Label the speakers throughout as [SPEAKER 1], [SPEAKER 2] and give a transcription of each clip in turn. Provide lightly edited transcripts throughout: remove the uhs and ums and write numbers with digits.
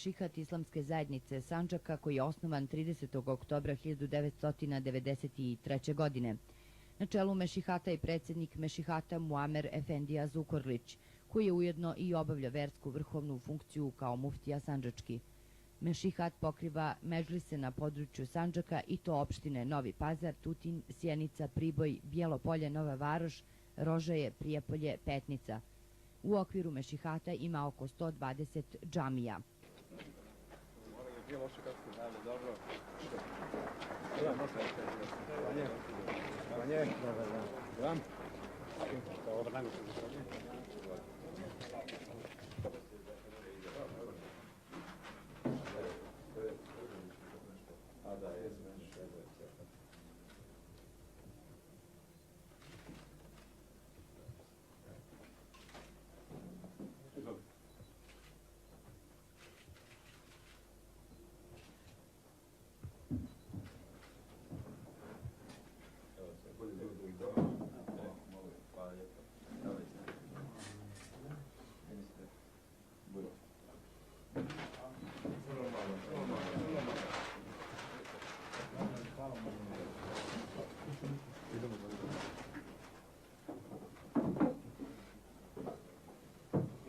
[SPEAKER 1] Mešihat islamske zajednice Sandžaka koji je osnovan 30. oktobra 1993. godine. Na čelu Mešihata je predsjednik Mešihata Muamer Efendija Zukorlić, koji je ujedno i obavlja versku vrhovnu funkciju kao muftija sandžački. Mešihat pokriva medžlise na području Sandžaka i to opštine Novi Pazar, Tutin, Sjenica, Priboj, Bijelo Polje, Nova Varoš, Rožaje, Prijepolje, Petnica. U okviru Mešihata ima oko 120 džamija.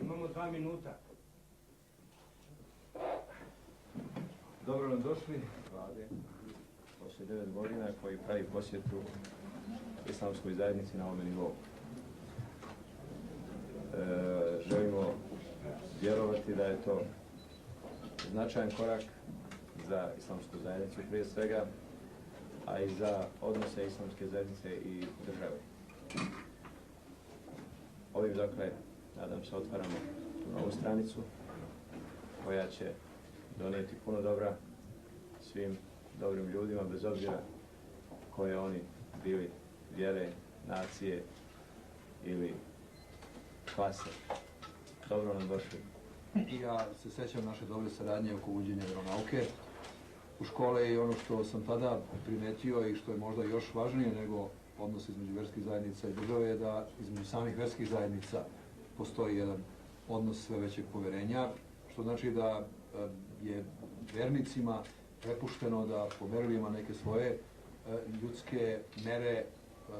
[SPEAKER 2] Imamo 2 minuta.
[SPEAKER 3] Dobro nam došli Vlade poslije 9 godina koji pravi posjetu islamskoj zajednici na ovome nivou. Želimo vjerovati da je to značajan korak za islamsku zajednicu prije svega, a i za odnose islamske zajednice i države. Ovim, dakle, nadam se, otvaramo tu novu stranicu koja će donijeti puno dobra svim dobrim ljudima, bez obzira koje oni bili vjere, nacije ili klase. Dobro nam došli.
[SPEAKER 4] Ja se sećam naše dobre saradnje oko uvođenja vjeronauke u škole i ono što sam tada primetio i što je možda još važnije nego odnos između verskih zajednica i države je da između samih verskih zajednica postoji jedan odnos sve većeg poverenja, što znači da je vernicima prepušteno da po merilima neke svoje ljudske mere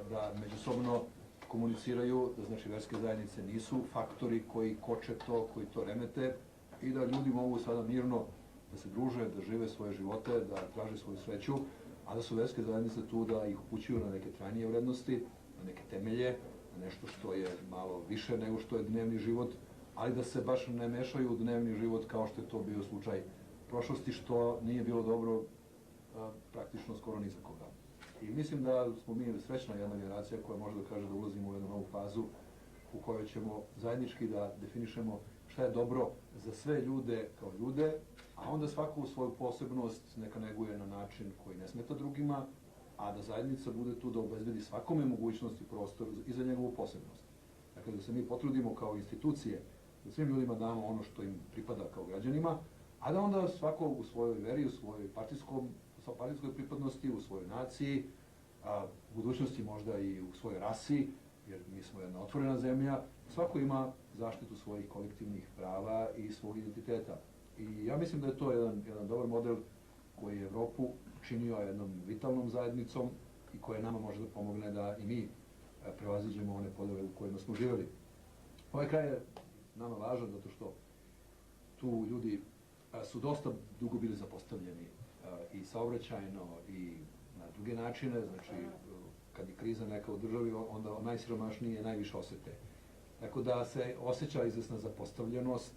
[SPEAKER 4] da međusobno komuniciraju, da znači verske zajednice nisu faktori koji koče to, koji to remete i da ljudi mogu sada mirno da se druže, da žive svoje živote, da traže svoju sreću, a da su verske zajednice tu da ih upućuju na neke trajnije vrednosti, na neke temelje, na nešto što je malo više nego što je dnevni život, ali da se baš ne mešaju u dnevni život kao što je to bio slučaj prošlosti, što nije bilo dobro praktično skoro ni za koga. I mislim da smo mi srećna jedna generacija koja može da kaže da ulazimo u jednu novu fazu u kojoj ćemo zajednički da definišemo šta je dobro za sve ljude kao ljude, a onda svaku svoju posebnost neka neguje na način koji ne smeta drugima, a da zajednica bude tu da obezbedi svakome mogućnost i prostor i za njegovu posebnost. Dakle, da se mi potrudimo kao institucije, da svim ljudima damo ono što im pripada kao građanima, a da onda svako u svojoj veri, u svojoj partijskoj pripadnosti, u svojoj naciji, u budućnosti možda i u svojoj rasi, jer mi smo jedna otvorena zemlja, svako ima zaštitu svojih kolektivnih prava i svog identiteta. I ja mislim da je to jedan dobar model koji je Evropu činio jednom vitalnom zajednicom i koje nama može da pomogne da i mi prevaziđemo one podele u kojima smo živjeli. Ovaj kraj je nama važan zato što tu ljudi su dosta dugo bili zapostavljeni i saobraćajno i na druge načine, znači kad je kriza neka u državi, onda najsiromašniji najviše osete. Tako da se osjeća izvesna zapostavljenost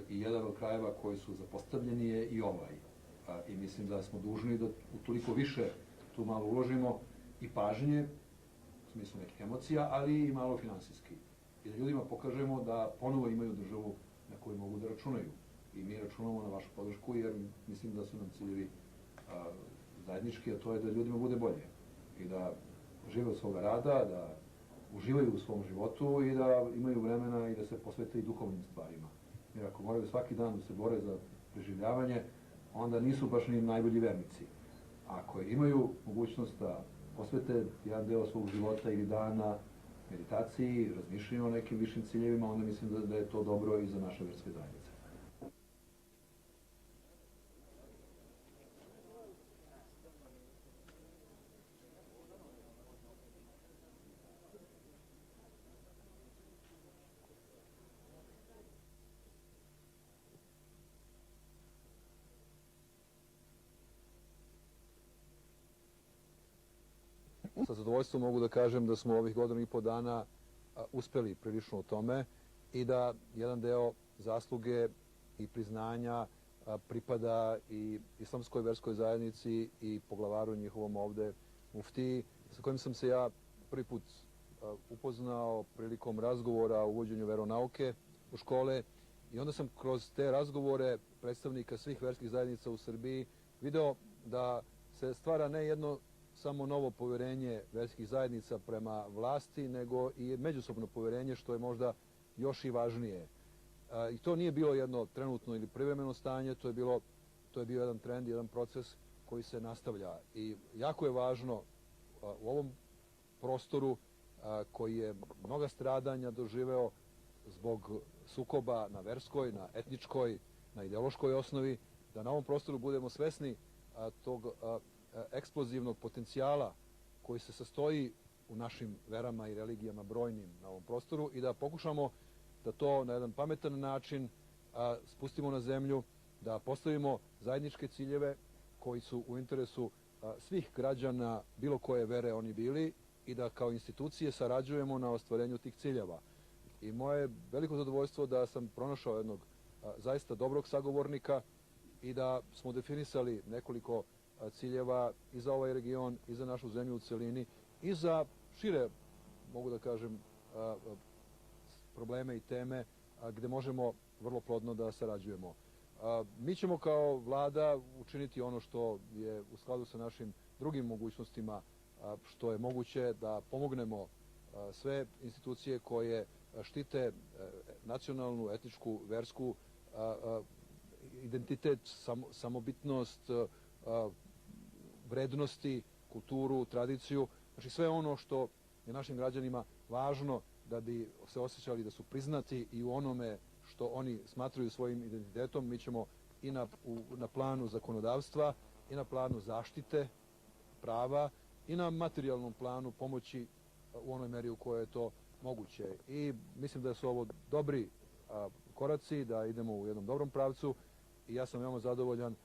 [SPEAKER 4] i jedan od krajeva koji su zapostavljeni je i ovaj. I mislim da smo dužni da utoliko više tu malo uložimo i pažnje, u smislu nekih emocija, ali i malo finansijski. I da ljudima pokažemo da ponovo imaju državu na koju mogu da računaju. I mi računamo na vašu podršku jer mislim da su nam ciljevi zajednički, a to je da ljudima bude bolje. I da žive od svoga rada, da uživaju u svom životu i da imaju vremena i da se posvete i duhovnim stvarima. Jer ako moraju svaki dan da se bore za preživljavanje, onda nisu baš ni najbolji vernici. Ako imaju mogućnost da posvete jedan deo svog života ili dana meditaciji, razmišljanju o nekim višim ciljevima, onda mislim da je to dobro i za naše verske zajednice. Sa zadovoljstvom mogu da kažem da smo ovih godinu i po dana uspeli prilično u tome i da jedan deo zasluge i priznanja pripada i islamskoj verskoj zajednici i poglavaru njihovom ovde muftiji, sa kojim sam se ja prvi put upoznao prilikom razgovora o uvođenju veronauke u škole i onda sam kroz te razgovore predstavnika svih verskih zajednica u Srbiji video da se stvara ne jedno samo novo poverenje verskih zajednica prema vlasti, nego i međusobno poverenje, što je možda još i važnije. I to nije bilo jedno trenutno ili privremeno stanje, to je bio jedan trend, jedan proces koji se nastavlja. I jako je važno u ovom prostoru koji je mnoga stradanja doživeo zbog sukoba na verskoj, na etničkoj, na ideološkoj osnovi, da na ovom prostoru budemo svesni tog eksplozivnog potencijala koji se sastoji u našim verama i religijama brojnim na ovom prostoru i da pokušamo da to na jedan pametan način spustimo na zemlju, da postavimo zajedničke ciljeve koji su u interesu svih građana, bilo koje vere oni bili, i da kao institucije sarađujemo na ostvarenju tih ciljeva. I moje veliko zadovoljstvo da sam pronašao jednog zaista dobrog sagovornika i da smo definisali nekoliko ciljeva i za ovaj region, i za našu zemlju u celini, i za šire, mogu da kažem, probleme i teme gde možemo vrlo plodno da sarađujemo. Mi ćemo kao vlada učiniti ono što je u skladu sa našim drugim mogućnostima, što je moguće da pomognemo sve institucije koje štite nacionalnu, etničku, versku identitet, samobitnost, vrednosti, kulturu, tradiciju, znači sve ono što je našim građanima važno da bi se osjećali da su priznati i u onome što oni smatraju svojim identitetom. Mi ćemo i na planu zakonodavstva i na planu zaštite prava i na materijalnom planu pomoći u onoj meri u kojoj je to moguće. I mislim da su ovo dobri koraci, da idemo u jednom dobrom pravcu i ja sam veoma zadovoljan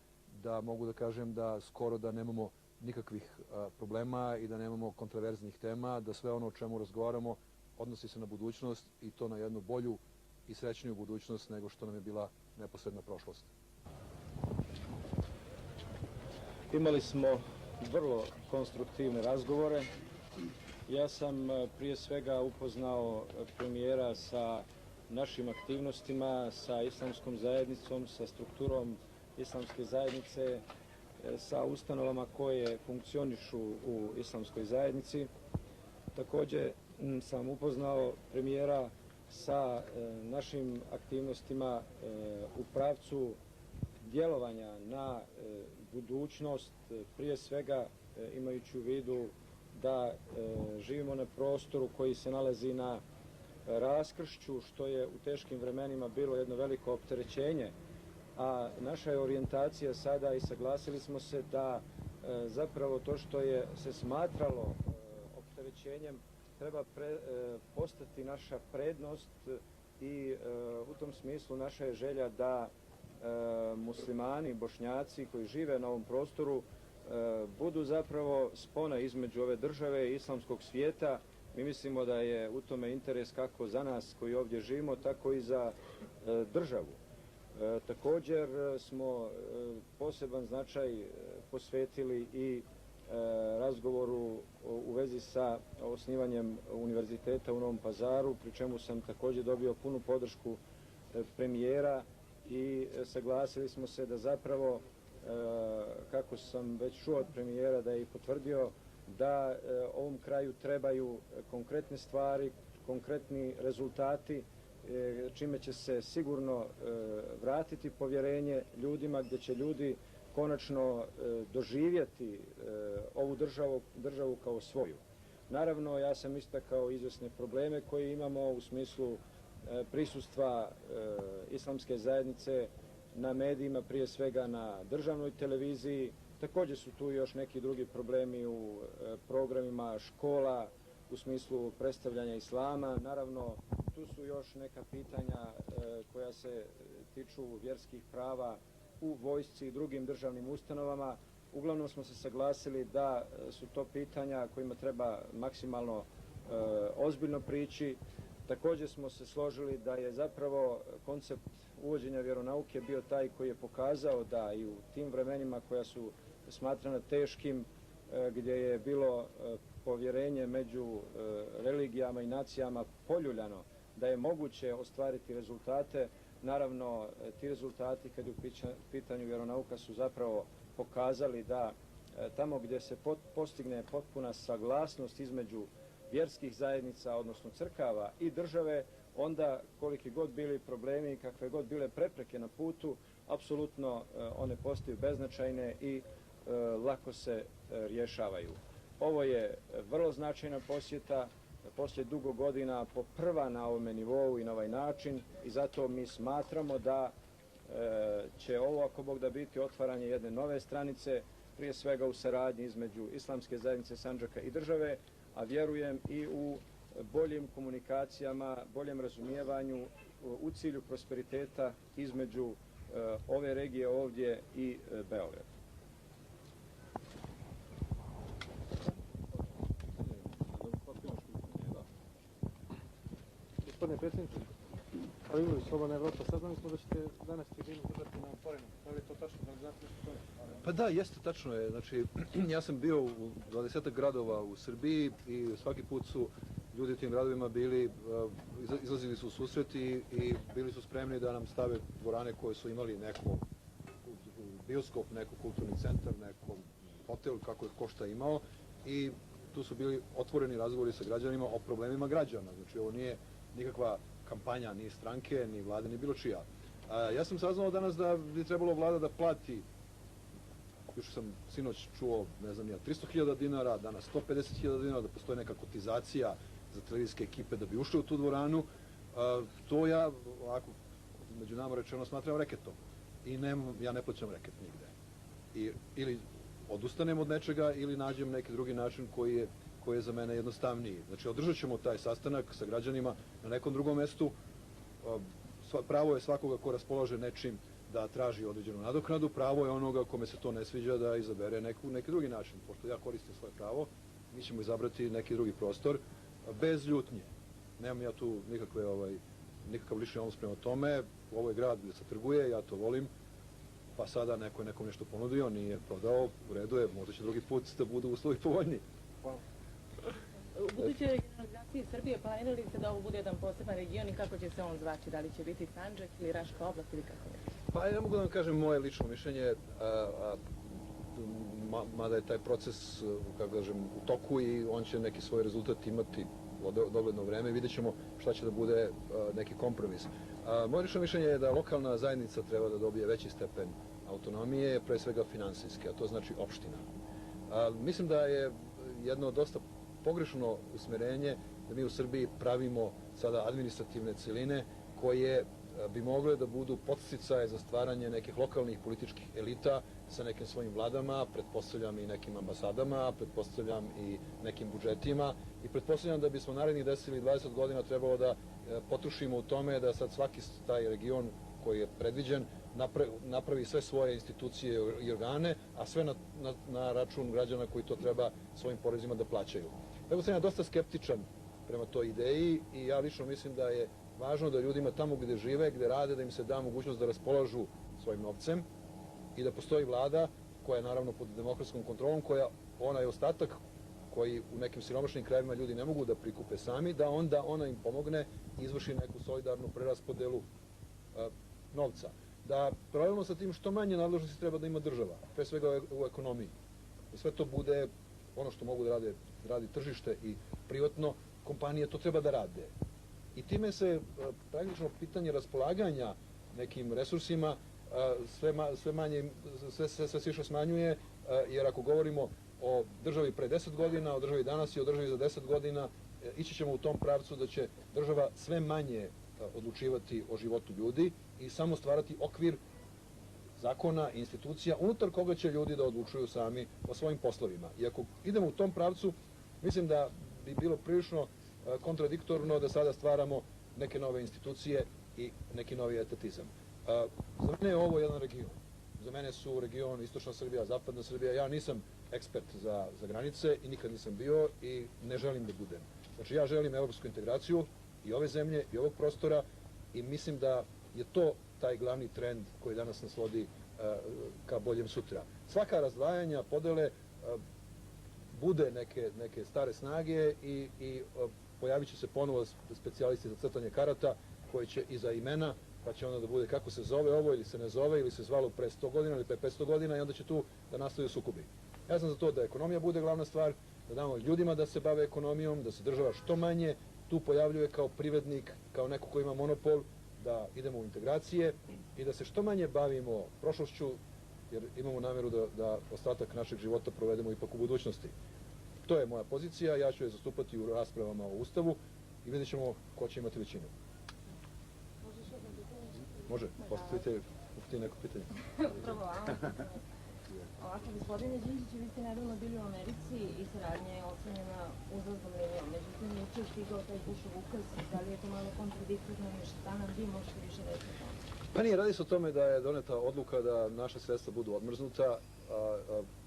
[SPEAKER 4] da mogu da kažem da skoro da nemamo nikakvih problema i da nemamo kontraverznih tema, da sve ono o čemu razgovaramo odnosi se na budućnost i to na jednu bolju i srećniju budućnost nego što nam je bila neposredna prošlost.
[SPEAKER 5] Imali smo vrlo konstruktivne razgovore. Ja sam prije svega upoznao premijera sa našim aktivnostima, sa islamskom zajednicom, sa strukturom islamske zajednice, sa ustanovama koje funkcionišu u islamskoj zajednici. Također sam upoznao premijera sa našim aktivnostima u pravcu djelovanja na budućnost, prije svega imajući u vidu da živimo na prostoru koji se nalazi na raskršću, što je u teškim vremenima bilo jedno veliko opterećenje, a naša je orijentacija sada i saglasili smo se da zapravo to što je se smatralo opterećenjem treba postati naša prednost i u tom smislu naša je želja da muslimani, bošnjaci koji žive na ovom prostoru budu zapravo spona između ove države i islamskog svijeta. Mi mislimo da je u tome interes kako za nas koji ovdje živimo, tako i za državu. Također smo poseban značaj posvetili i razgovoru u vezi sa osnivanjem univerziteta u Novom Pazaru, pri čemu sam također dobio punu podršku premijera i saglasili smo se da zapravo, kako sam već čuo od premijera da je i potvrdio, da ovom kraju trebaju konkretne stvari, konkretni rezultati, čime će se sigurno vratiti povjerenje ljudima, gdje će ljudi konačno doživjeti ovu državu kao svoju. Naravno, ja sam istakao izvjesne probleme koje imamo u smislu prisustva islamske zajednice na medijima, prije svega na državnoj televiziji. Također su tu još neki drugi problemi u programima škola u smislu predstavljanja islama. Naravno, tu su još neka pitanja koja se tiču vjerskih prava u vojsci i drugim državnim ustanovama. uglavnom smo se saglasili da su to pitanja kojima treba maksimalno ozbiljno prići. Također smo se složili da je zapravo koncept uvođenja vjeronauke bio taj koji je pokazao da i u tim vremenima koja su smatrana teškim, gdje je bilo povjerenje među religijama i nacijama poljuljano, da je moguće ostvariti rezultate. Naravno, ti rezultati kad je u pitanju vjeronauka su zapravo pokazali da tamo gdje se postigne potpuna saglasnost između vjerskih zajednica, odnosno crkava i države, onda koliki god bili problemi i kakve god bile prepreke na putu, apsolutno one postaju beznačajne i lako se rješavaju. Ovo je vrlo značajna posjeta, poslije dugo godina prva na ovome nivou i na ovaj način, i zato mi smatramo da će ovo, ako Bog da, biti otvaranje jedne nove stranice, prije svega u saradnji između Islamske zajednice Sandžaka i države, a vjerujem i u boljim komunikacijama, boljem razumijevanju u cilju prosperiteta između ove regije ovdje i Beograda.
[SPEAKER 6] Gospodine predsjedniče, ali imali Slobodna Evropa, saznali smo da ćete danas tribinu držati na otvorenom. Da li je to tačno? Da li znate nešto to je?
[SPEAKER 4] Pa da, jeste, tačno je. Znači, ja sam bio u 20 gradova u Srbiji i svaki put su ljudi u tim gradovima bili, izlazili su u susret i bili su spremni da nam stave dvorane koje su imali neko bioskop, neko kulturni centar, neko hotel, kako je ko šta imao, i tu su bili otvoreni razgovori sa građanima o problemima građana. Znači, ovo nije nikakva kampanja ni stranke, ni vlade, ni bilo čija. Ja sam saznao danas da bi trebalo vlada da plati, još sam sinoć čuo, ne znam, 300.000 dinara, danas 150.000 dinara, da postoji neka kotizacija za televizijske ekipe da bi ušli u tu dvoranu. To ja, ovako, među nama rečeno, smatram reketom. I ja ne plaćam reket nigde. Ili odustanem od nečega, ili nađem neki drugi način koji je za mene jednostavniji. Znači, održat ćemo taj sastanak sa građanima na nekom drugom mestu. Pravo je svakoga ko raspolaže nečim da traži određenu nadoknadu, pravo je onoga kome se to ne sviđa da izabere neki drugi način. Pošto ja koristim svoje pravo, mi ćemo izabrati neki drugi prostor bez ljutnje. Nemam ja tu nikakav lični odnos prema tome. Ovo je grad gdje se trguje, ja to volim, pa sada neko je nekom nešto ponudio, nije prodao, u redu je, možda će drugi put da budu uslovi povoljniji.
[SPEAKER 6] Hvala.
[SPEAKER 7] U budućoj regionalizaciji Srbije planirali ste da ovo bude jedan poseban region i kako će se on zvaći? Da li će biti Sandžak ili Raška oblast ili kako je?
[SPEAKER 4] Pa ja mogu da vam kažem moje lično mišljenje, mada je taj proces, kako kažem, u toku i on će neki svoj rezultat imati u dogledno vreme i vidjet ćemo šta će da bude neki kompromis. Moje lično mišljenje je da lokalna zajednica treba da dobije veći stepen autonomije, pre svega finansijske, a to znači opština. Mislim da je jedno dosta pogrešno usmerenje da mi u Srbiji pravimo sada administrativne celine koje bi mogle da budu podsticaje za stvaranje nekih lokalnih političkih elita sa nekim svojim vladama, pretpostavljam i nekim ambasadama, pretpostavljam i nekim budžetima i pretpostavljam da bismo narednih 10 ili 20 godina trebalo da potrošimo u tome da sad svaki taj region koji je predviđen napravi sve svoje institucije i organe, a sve na račun građana koji to treba svojim porezima da plaćaju. Evo sam ja dosta skeptičan prema toj ideji i ja lično mislim da je važno da ljudima tamo gdje žive, gdje rade, da im se da mogućnost da raspolažu svojim novcem i da postoji vlada koja je naravno pod demokratskom kontrolom, koja onaj ostatak koji u nekim siromašnim krajevima ljudi ne mogu da prikupe sami, da onda ona im pomogne i izvrši neku solidarnu preraspodelu novca. Da paralelno sa tim što manje nadležnosti treba da ima država, pre svega u ekonomiji. I sve to bude ono što mogu da radi tržište i privatno, kompanije to treba da rade. I time se praktično pitanje raspolaganja nekim resursima sve više smanjuje, jer ako govorimo o državi pre 10 godina, o državi danas i o državi za 10 godina, ići ćemo u tom pravcu da će država sve manje odlučivati o životu ljudi i samo stvarati okvir zakona i institucija unutar koga će ljudi da odlučuju sami o svojim poslovima. I ako idemo u tom pravcu, mislim da bi bilo prilično kontradiktorno da sada stvaramo neke nove institucije i neki novi etatizam. Za mene je ovo jedan region. Za za mene su region Istočna Srbija, Zapadna Srbija. Ja nisam ekspert za granice i nikad nisam bio i ne želim da budem. Znači ja želim evropsku integraciju i ove zemlje i ovog prostora i mislim da je to taj glavni trend koji danas nas vodi ka boljem sutra. Svaka razdvajanja, podele, bude neke stare snage i pojavit će se ponovo specijalisti za crtanje karata koji će iza imena, pa će onda da bude kako se zove ovo ili se ne zove ili se zvalo pre 100 godina ili pre 500 godina i onda će tu da nastaju sukobi. Ja sam za to da ekonomija bude glavna stvar, da damo ljudima da se bave ekonomijom, da se država što manje tu pojavljuje kao privrednik, kao neko ko ima monopol, da idemo u integracije i da se što manje bavimo prošlošću, jer imamo nameru da ostatak našeg života provedemo ipak u budućnosti. To je moja pozicija, ja ću je zastupati u raspravama o Ustavu i vidjet ćemo ko će imati većinu. Može, postavite neko pitanje.
[SPEAKER 8] Prvo vama. Ovako, gospodine Đinđiću, vi ste nedavno bili u Americi i saradnja je ocenjena uzlaznom linijom. Međutim, juče je stigao taj Bushov ukaz, da li je to malo kontradiktorno i šta nam vi možete više reći o tome?
[SPEAKER 4] Pa nije, radi se o tome da je doneta odluka da naša sredstva budu odmrznuta.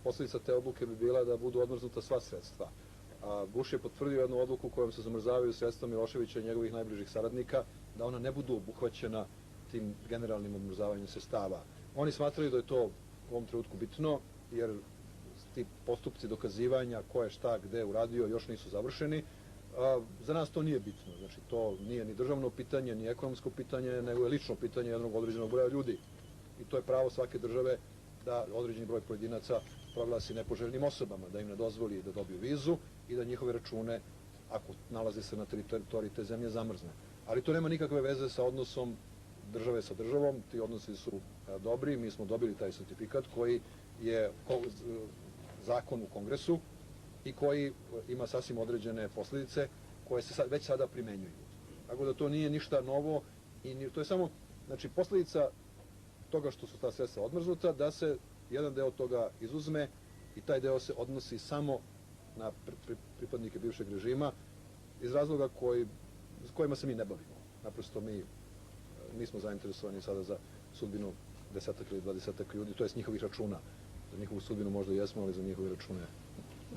[SPEAKER 4] Posljedica te odluke bi bila da budu odmrznuta sva sredstva. Bush je potvrdio jednu odluku kojom se zamrzavaju sredstva Miloševića i njegovih najbližih saradnika, da ona ne budu obuhvaćena tim generalnim odmrzavanjem sredstava. Oni smatraju da je to u ovom trenutku bitno, jer ti postupci dokazivanja ko je šta, gde uradio, još nisu završeni. Za nas to nije bitno. Znači, to nije ni državno pitanje, ni ekonomsko pitanje, nego je lično pitanje jednog određenog broja ljudi. I to je pravo svake države da određeni broj pojedinaca proglasi nepoželjnim osobama, da im ne dozvoli da dobiju vizu i da njihove račune, ako nalaze se na teritoriji te zemlje, zamrzne. Ali to nema nikakve veze sa odnosom države sa državom, ti odnosi su dobri, mi smo dobili taj sertifikat koji je zakon u Kongresu i koji ima sasvim određene posljedice koje se već sada primenjuju. Tako da to nije ništa novo i to je samo, znači, posljedica toga što su ta sredstva odmrznuta, da se jedan deo toga izuzme i taj deo se odnosi samo na pripadnike bivšeg režima iz razloga s kojima se mi ne bavimo. Naprosto mi nismo zainteresovani sada za sudbinu 10 ili 20 ljudi, to je s njihovih računa. Za njihovu sudbinu možda jesmo, ali za njihove račune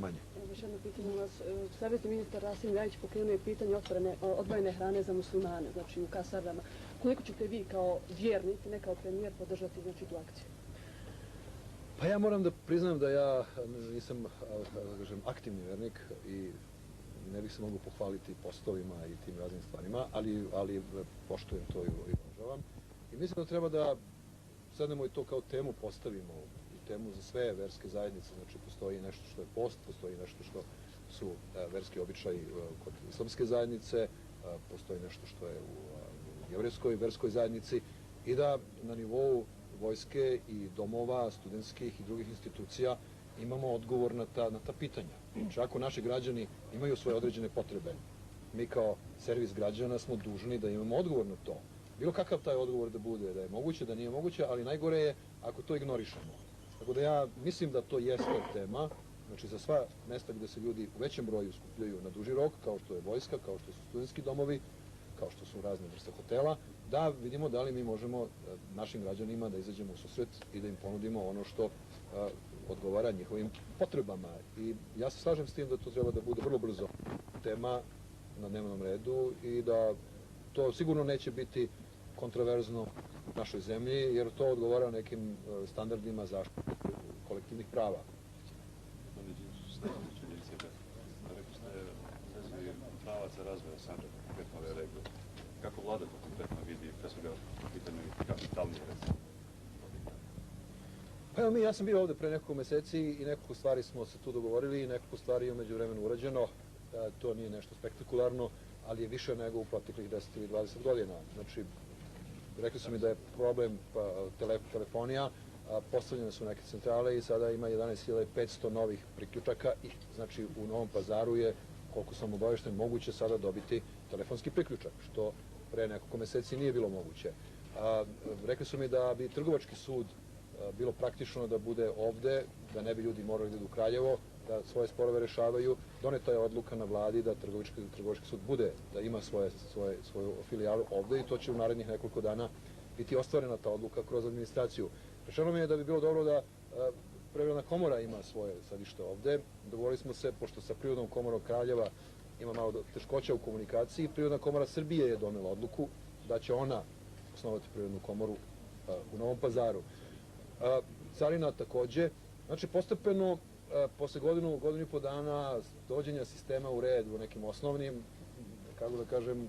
[SPEAKER 4] manje.
[SPEAKER 9] Još jedno pitanje u vas. Savjetni ministar Rasim Ljajić pokrenuo je pitanje odvojene hrane za muslimane, znači u kasarnama. Koliko ćete vi kao vjernik, ne kao premijer, podržati tu akciju?
[SPEAKER 4] Pa ja moram da priznam da ja nisam aktivni vjernik i ne bih se mogu pohvaliti postovima i tim raznim stvarima, ali poštujem to i uvažavam. I mislim da treba da sednemo i to kao temu postavimo, i temu za sve verske zajednice. Znači, postoji nešto što je post, postoji nešto što su verski običaji kod islamske zajednice, postoji nešto što je u jevrejskoj verskoj zajednici i da na nivou vojske i domova, studentskih i drugih institucija imamo odgovor na ta pitanja. Znači, ako naši građani imaju svoje određene potrebe, mi kao servis građana smo dužni da imamo odgovor na to. Bilo kakav taj odgovor da bude, da je moguće, da nije moguće, ali najgore je ako to ignorišemo. Tako da ja mislim da to jeste tema, znači za sva mesta gde se ljudi u većem broju skupljaju na duži rok, kao što je vojska, kao što su studentski domovi, kao što su razne vrste hotela, da vidimo da li mi možemo našim građanima da izađemo u susret i da im ponudimo ono što odgovara njihovim potrebama. I ja se slažem s tim da to treba da bude vrlo brzo tema na dnevnom redu i da to sigurno neće biti kontroverzno u našoj zemlji, jer to odgovara nekim standardima zaštite kolektivnih prava.
[SPEAKER 10] Rekli ste vezi pravaca razvoja Sandžaka, konkretno ove regije. Kako vlada to konkretno vidi, pre svega pitanje kapitalnije recimo?
[SPEAKER 4] Pa evo ja sam bio ovde pre nekoliko meseci i nekoliko stvari smo se tu dogovorili i nekoliko stvari je umeđu vremenu urađeno. To nije nešto spektakularno, ali je više nego u proteklih 10 ili 20 godina. Znači, rekli su mi da je problem telefonija, postavljene su neke centrale i sada ima 11.500 novih priključaka i znači u Novom Pazaru je, koliko sam obavešten, moguće sada dobiti telefonski priključak, što pre nekoliko meseci nije bilo moguće. Rekli su mi da bi trgovački sud bilo praktično da bude ovde, da ne bi ljudi morali da idu u Kraljevo, da svoje sporove rešavaju. Doneta je odluka na vladi da trgovački sud bude, da ima svoju filijalu ovde i to će u narednih nekoliko dana biti ostvarena ta odluka kroz administraciju. Rečeno mi je da bi bilo dobro da Privredna komora ima svoje sedište ovde. Dogovorili smo se, pošto sa Privrednom komorom Kraljeva ima malo teškoća u komunikaciji, Privredna komora Srbije je donela odluku da će ona osnovati Privrednu komoru u Novom Pazaru. Carina takođe. Znači, postepeno, posle godinu i po dana dođenja sistema u red u nekim osnovnim, kako da kažem,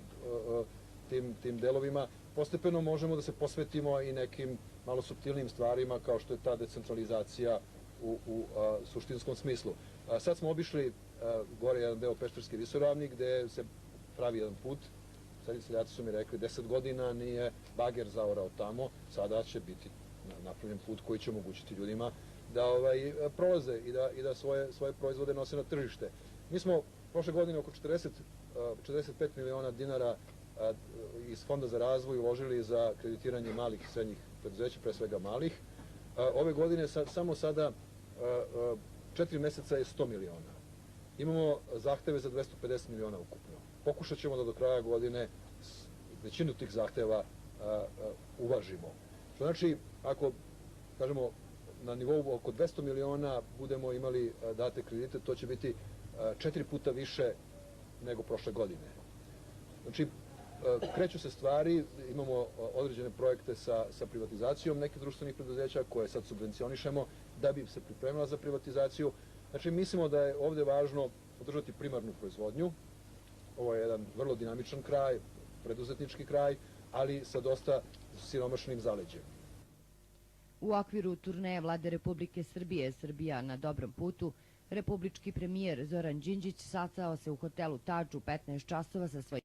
[SPEAKER 4] tim delovima, postepeno možemo da se posvetimo i nekim malo suptilnim stvarima kao što je ta decentralizacija u suštinskom smislu. Sad smo obišli gore jedan deo Pešterske visoravni gde se pravi jedan put. Seljaci su mi rekli 10 godina nije bager zaorao tamo, sada će biti napravljen put koji će omogućiti ljudima da prolaze i da svoje proizvode nose na tržište. Mi smo prošle godine oko 45 miliona dinara iz Fonda za razvoj uložili za kreditiranje malih i srednjih preduzeća, pre svega malih. Ove godine, samo sada, 4 meseca je 100 miliona. Imamo zahteve za 250 miliona ukupno. Pokušat ćemo da do kraja godine većinu tih zahteva uvažimo. Što znači, ako, kažemo, na nivou oko 200 miliona budemo imali date kredite, to će biti 4 puta više nego prošle godine. Znači, kreću se stvari, imamo određene projekte sa privatizacijom nekih društvenih preduzeća koje sad subvencionišemo da bi se pripremila za privatizaciju. Znači, mislimo da je ovde važno održati primarnu proizvodnju. Ovo je jedan vrlo dinamičan kraj, preduzetnički kraj, ali sa dosta siromašnim zaleđem.
[SPEAKER 1] U okviru turneje Vlade Republike Srbije Srbija na dobrom putu, republički premijer Zoran Đinđić sastao se u hotelu Tadž u 15 časova sa svojim